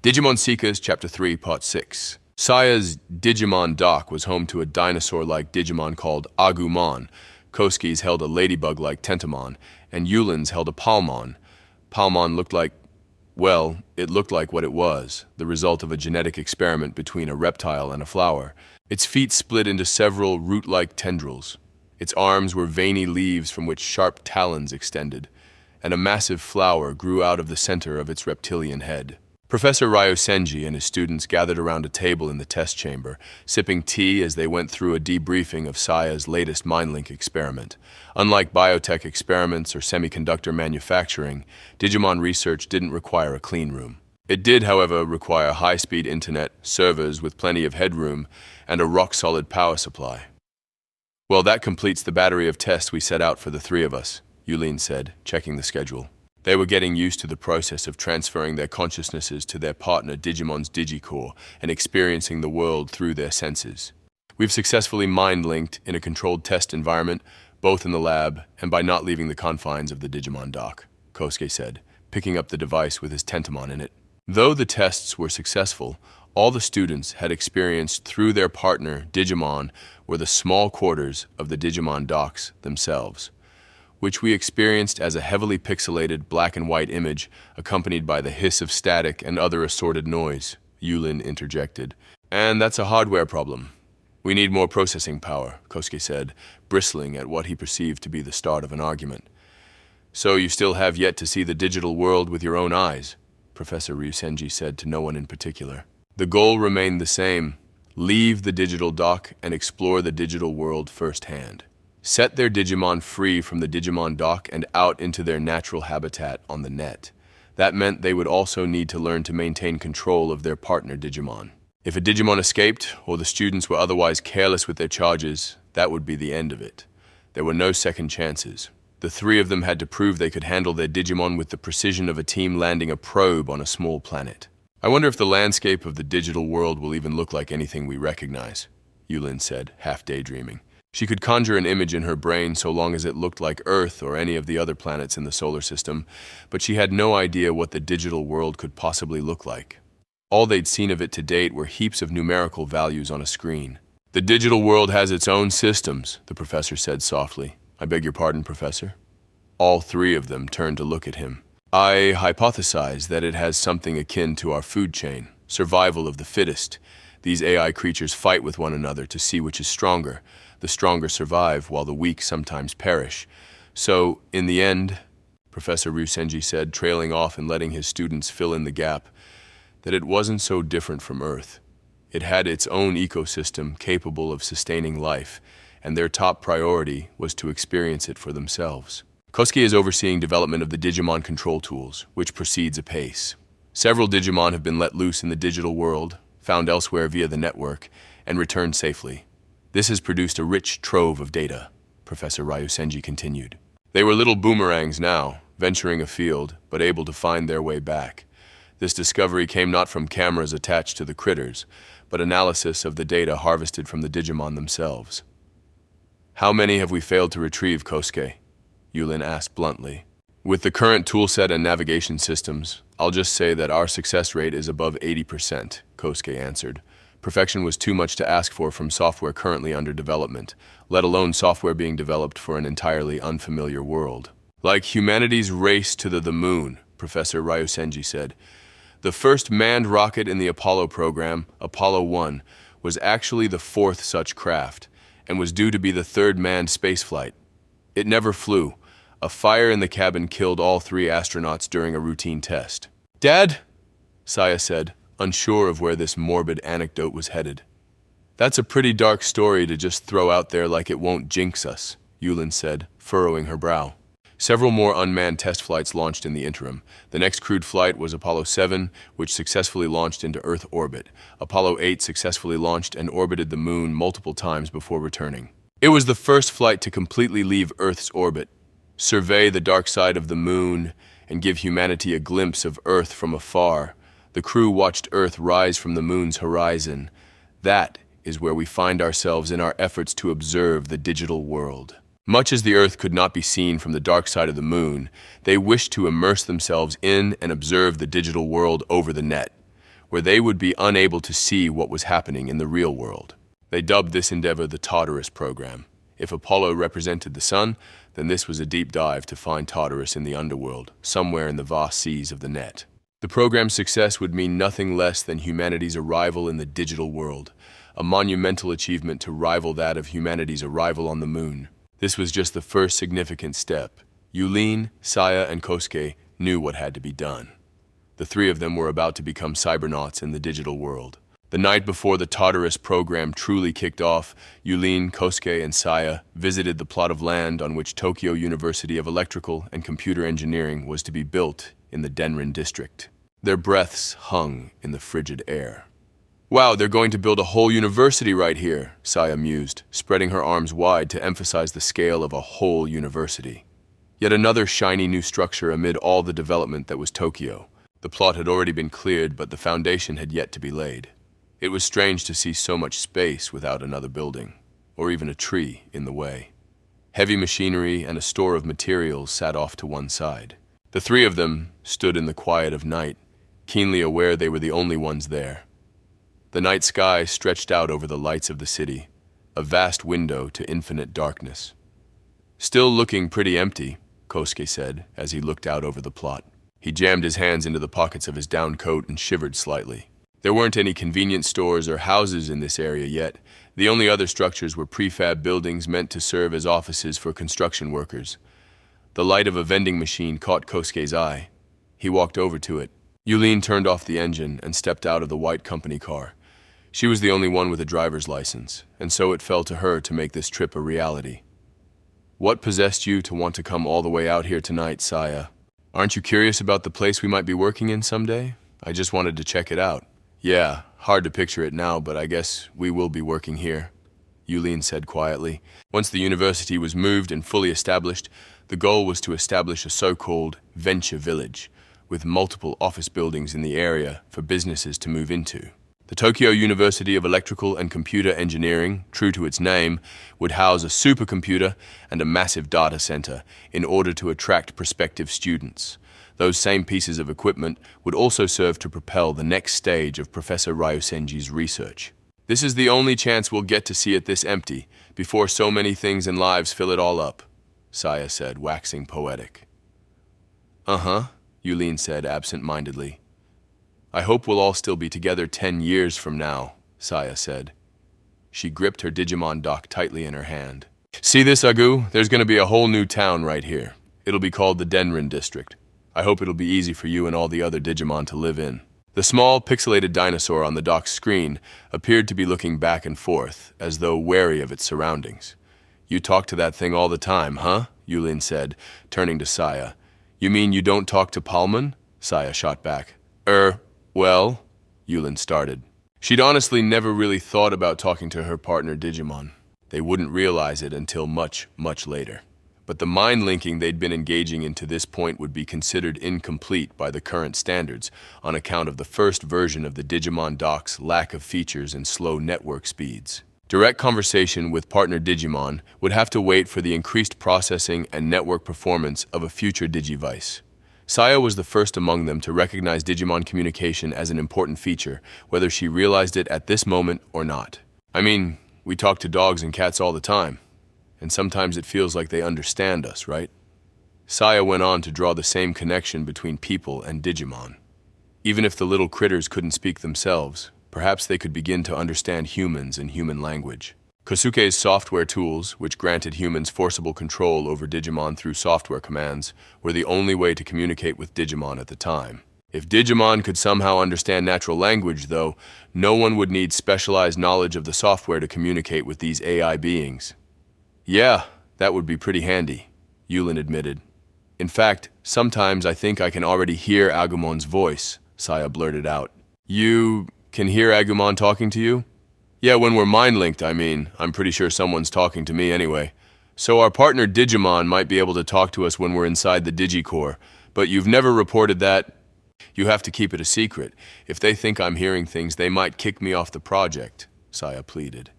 Digimon Seekers, Chapter 3, Part 6. Saya's Digimon dock was home to a dinosaur-like Digimon called Agumon. Kosuke's held a ladybug-like Tentomon, and Yulin's held a Palmon. Palmon looked like, well, it looked like what it was, the result of a genetic experiment between a reptile and a flower. Its feet split into several root-like tendrils. Its arms were veiny leaves from which sharp talons extended, and a massive flower grew out of the center of its reptilian head. Professor Ryosenji and his students gathered around a table in the test chamber, sipping tea as they went through a debriefing of Saya's latest MindLink experiment. Unlike biotech experiments or semiconductor manufacturing, Digimon research didn't require a clean room. It did, however, require high-speed internet, servers with plenty of headroom, and a rock-solid power supply. "Well, that completes the battery of tests we set out for the three of us," Yulin said, checking the schedule. They were getting used to the process of transferring their consciousnesses to their partner Digimon's Digicore and experiencing the world through their senses. "We've successfully mind-linked in a controlled test environment, both in the lab and by not leaving the confines of the Digimon dock," Kosuke said, picking up the device with his Tentomon in it. Though the tests were successful, all the students had experienced through their partner Digimon were the small quarters of the Digimon docks themselves, which we experienced as a heavily pixelated black and white image accompanied by the hiss of static and other assorted noise, Yulin interjected. "And that's a hardware problem. We need more processing power," Kosuke said, bristling at what he perceived to be the start of an argument. "So you still have yet to see the digital world with your own eyes," Professor Ryosenji said to no one in particular. The goal remained the same: leave the digital dock and explore the digital world firsthand. Set their Digimon free from the Digimon dock and out into their natural habitat on the net. That meant they would also need to learn to maintain control of their partner Digimon. If a Digimon escaped, or the students were otherwise careless with their charges, that would be the end of it. There were no second chances. The three of them had to prove they could handle their Digimon with the precision of a team landing a probe on a small planet. "I wonder if the landscape of the digital world will even look like anything we recognize," Yulin said, half daydreaming. She could conjure an image in her brain so long as it looked like Earth or any of the other planets in the solar system, but she had no idea what the digital world could possibly look like. All they'd seen of it to date were heaps of numerical values on a screen. "The digital world has its own systems," the professor said softly. "I beg your pardon, Professor?" All three of them turned to look at him. "I hypothesize that it has something akin to our food chain, survival of the fittest. These AI creatures fight with one another to see which is stronger. The stronger survive, while the weak sometimes perish. So, in the end," Professor Ryosenji said, trailing off and letting his students fill in the gap, "that it wasn't so different from Earth. It had its own ecosystem capable of sustaining life, and their top priority was to experience it for themselves." Kosuke is overseeing development of the Digimon control tools, which proceeds apace. Several Digimon have been let loose in the digital world, found elsewhere via the network, and returned safely. "This has produced a rich trove of data," Professor Ryosenji continued. "They were little boomerangs now, venturing afield, but able to find their way back. This discovery came not from cameras attached to the critters, but analysis of the data harvested from the Digimon themselves." "How many have we failed to retrieve, Kosuke?" Yulin asked bluntly. "With the current toolset and navigation systems, I'll just say that our success rate is above 80%, Kosuke answered. Perfection was too much to ask for from software currently under development, let alone software being developed for an entirely unfamiliar world. "Like humanity's race to the moon," Professor Ryosenji said. "The first manned rocket in the Apollo program, Apollo 1, was actually the fourth such craft, and was due to be the third manned spaceflight. It never flew. A fire in the cabin killed all three astronauts during a routine test." "Dad?" Saya said, unsure of where this morbid anecdote was headed. "That's a pretty dark story to just throw out there like it won't jinx us," Yulin said, furrowing her brow. Several more unmanned test flights launched in the interim. The next crewed flight was Apollo 7, which successfully launched into Earth orbit. Apollo 8 successfully launched and orbited the moon multiple times before returning. It was the first flight to completely leave Earth's orbit, survey the dark side of the moon, and give humanity a glimpse of Earth from afar. The crew watched Earth rise from the moon's horizon. That is where we find ourselves in our efforts to observe the digital world. Much as the Earth could not be seen from the dark side of the moon, they wished to immerse themselves in and observe the digital world over the net. where they would be unable to see what was happening in the real world. They dubbed this endeavor the Tartarus program. If Apollo represented the sun, then this was a deep dive to find Tartarus in the underworld, somewhere in the vast seas of the net. The program's success would mean nothing less than humanity's arrival in the digital world, a monumental achievement to rival that of humanity's arrival on the moon. This was just the first significant step. Yulin, Saya, and Kosuke knew what had to be done. The three of them were about to become cybernauts in the digital world. The night before the Tartarus program truly kicked off, Yulin, Kosuke, and Saya visited the plot of land on which Tokyo University of Electrical and Computer Engineering was to be built in the Denrin district. Their breaths hung in the frigid air. "Wow, they're going to build a whole university right here," Saya mused, spreading her arms wide to emphasize the scale of a whole university. Yet another shiny new structure amid all the development that was Tokyo. The plot had already been cleared, but the foundation had yet to be laid. It was strange to see so much space without another building, or even a tree in the way. Heavy machinery and a store of materials sat off to one side. The three of them stood in the quiet of night, keenly aware they were the only ones there. The night sky stretched out over the lights of the city, a vast window to infinite darkness. "Still looking pretty empty," Kosuke said as he looked out over the plot. He jammed his hands into the pockets of his down coat and shivered slightly. There weren't any convenience stores or houses in this area yet. The only other structures were prefab buildings meant to serve as offices for construction workers. The light of a vending machine caught Kosuke's eye. He walked over to it. Yulin turned off the engine and stepped out of the white company car. She was the only one with a driver's license, and so it fell to her to make this trip a reality. "What possessed you to want to come all the way out here tonight, Saya? Aren't you curious about the place we might be working in someday? I just wanted to check it out." "Yeah, hard to picture it now, but I guess we will be working here," Yulin said quietly. Once the university was moved and fully established, the goal was to establish a so-called venture village, with multiple office buildings in the area for businesses to move into. The Tokyo University of Electrical and Computer Engineering, true to its name, would house a supercomputer and a massive data center in order to attract prospective students. Those same pieces of equipment would also serve to propel the next stage of Professor Ryusenji's research. "This is the only chance we'll get to see it this empty, before so many things and lives fill it all up," Saya said, waxing poetic. "Uh-huh," Yulin said absent-mindedly. "I hope we'll all still be together 10 years from now," Saya said. She gripped her Digimon dock tightly in her hand. "See this, Agu? There's going to be a whole new town right here. It'll be called the Denrin District. I hope it'll be easy for you and all the other Digimon to live in." The small, pixelated dinosaur on the dock's screen appeared to be looking back and forth, as though wary of its surroundings. "You talk to that thing all the time, huh?" Yulin said, turning to Saya. "You mean you don't talk to Palman?" Saya shot back. Well," Yulin started. She'd honestly never really thought about talking to her partner Digimon. They wouldn't realize it until much, much later. But the mind linking they'd been engaging in to this point would be considered incomplete by the current standards on account of the first version of the Digimon dock's lack of features and slow network speeds. Direct conversation with partner Digimon would have to wait for the increased processing and network performance of a future Digivice. Saya was the first among them to recognize Digimon communication as an important feature, whether she realized it at this moment or not. "I mean, we talk to dogs and cats all the time, and sometimes it feels like they understand us, right?" Saya went on to draw the same connection between people and Digimon. Even if the little critters couldn't speak themselves, perhaps they could begin to understand humans and human language. Kosuke's software tools, which granted humans forcible control over Digimon through software commands, were the only way to communicate with Digimon at the time. If Digimon could somehow understand natural language, though, no one would need specialized knowledge of the software to communicate with these AI beings. "Yeah, that would be pretty handy," Yulin admitted. "In fact, sometimes I think I can already hear Agumon's voice," Saya blurted out. "You can hear Agumon talking to you?" "Yeah, when we're mind-linked, I mean. I'm pretty sure someone's talking to me anyway. So our partner Digimon might be able to talk to us when we're inside the Digicore, but you've never reported that?" "You have to keep it a secret. If they think I'm hearing things, they might kick me off the project," Saya pleaded.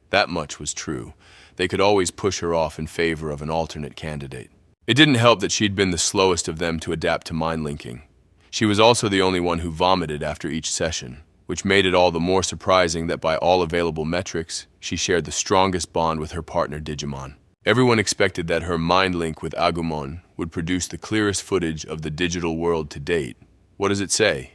That much was true. They could always push her off in favor of an alternate candidate. It didn't help that she'd been the slowest of them to adapt to mind-linking. She was also the only one who vomited after each session, which made it all the more surprising that by all available metrics, she shared the strongest bond with her partner Digimon. Everyone expected that her mind link with Agumon would produce the clearest footage of the digital world to date. What does it say?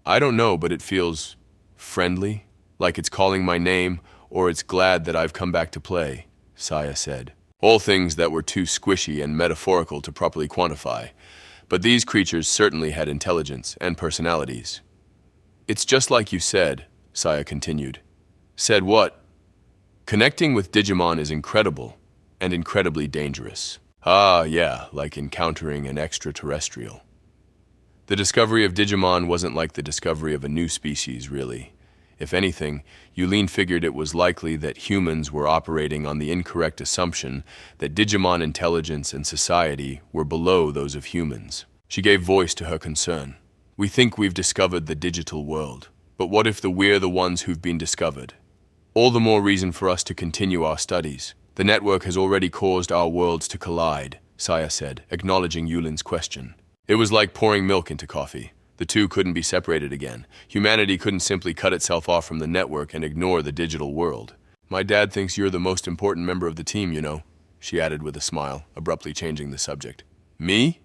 I don't know, but it feels friendly, like it's calling my name, or it's glad that I've come back to play, Saya said. All things that were too squishy and metaphorical to properly quantify. But these creatures certainly had intelligence and personalities. It's just like you said, Saya continued. Said what? Connecting with Digimon is incredible and incredibly dangerous. Ah, yeah, like encountering an extraterrestrial. The discovery of Digimon wasn't like the discovery of a new species, really. If anything, Yulin figured it was likely that humans were operating on the incorrect assumption that Digimon intelligence and society were below those of humans. She gave voice to her concern. We think we've discovered the digital world, but what if we're the ones who've been discovered? All the more reason for us to continue our studies. The network has already caused our worlds to collide, Saya said, acknowledging Yulin's question. It was like pouring milk into coffee. The two couldn't be separated again. Humanity couldn't simply cut itself off from the network and ignore the digital world. My dad thinks you're the most important member of the team, you know, she added with a smile, abruptly changing the subject. Me?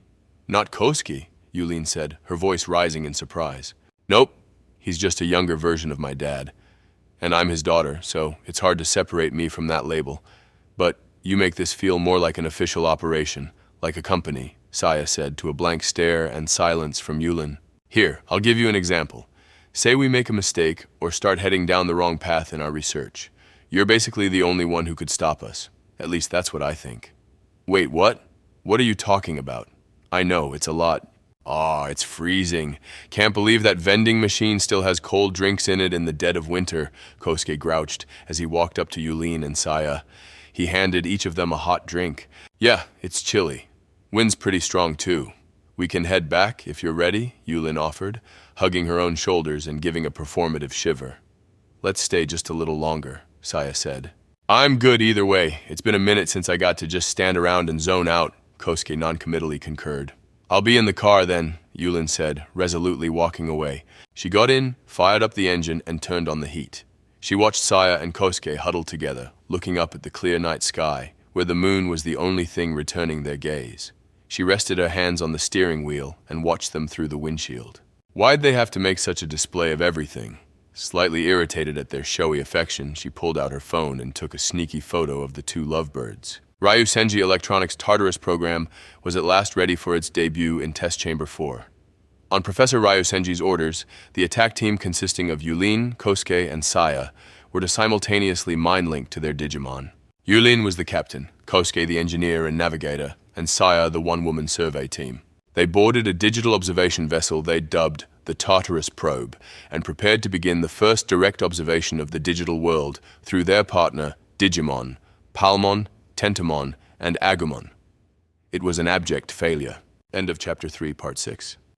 Not Kosuke, Yulin said, her voice rising in surprise. Nope, he's just a younger version of my dad. And I'm his daughter, so it's hard to separate me from that label. But you make this feel more like an official operation, like a company, Saya said to a blank stare and silence from Yulin. Here, I'll give you an example. Say we make a mistake or start heading down the wrong path in our research. You're basically the only one who could stop us. At least that's what I think. Wait, what? What are you talking about? I know, it's a lot. It's freezing. Can't believe that vending machine still has cold drinks in it in the dead of winter, Kosuke grouched as he walked up to Yulin and Saya. He handed each of them a hot drink. Yeah, it's chilly. Wind's pretty strong too. We can head back if you're ready, Yulin offered, hugging her own shoulders and giving a performative shiver. Let's stay just a little longer, Saya said. I'm good either way. It's been a minute since I got to just stand around and zone out, Kosuke noncommittally concurred. I'll be in the car then, Yulin said, resolutely walking away. She got in, fired up the engine, and turned on the heat. She watched Saya and Kosuke huddled together, looking up at the clear night sky, where the moon was the only thing returning their gaze. She rested her hands on the steering wheel and watched them through the windshield. Why'd they have to make such a display of everything? Slightly irritated at their showy affection, she pulled out her phone and took a sneaky photo of the two lovebirds. Ryusenji Electronics' Tartarus program was at last ready for its debut in Test Chamber 4. On Professor Ryusenji's orders, the attack team consisting of Yulin, Kosuke, and Saya were to simultaneously mind-link to their Digimon. Yulin was the captain, Kosuke the engineer and navigator, and Saya the one-woman survey team. They boarded a digital observation vessel they dubbed the Tartarus Probe and prepared to begin the first direct observation of the digital world through their partner, Digimon, Palmon, Tentomon, and Agumon. It was an abject failure. End of Chapter 3, Part 6.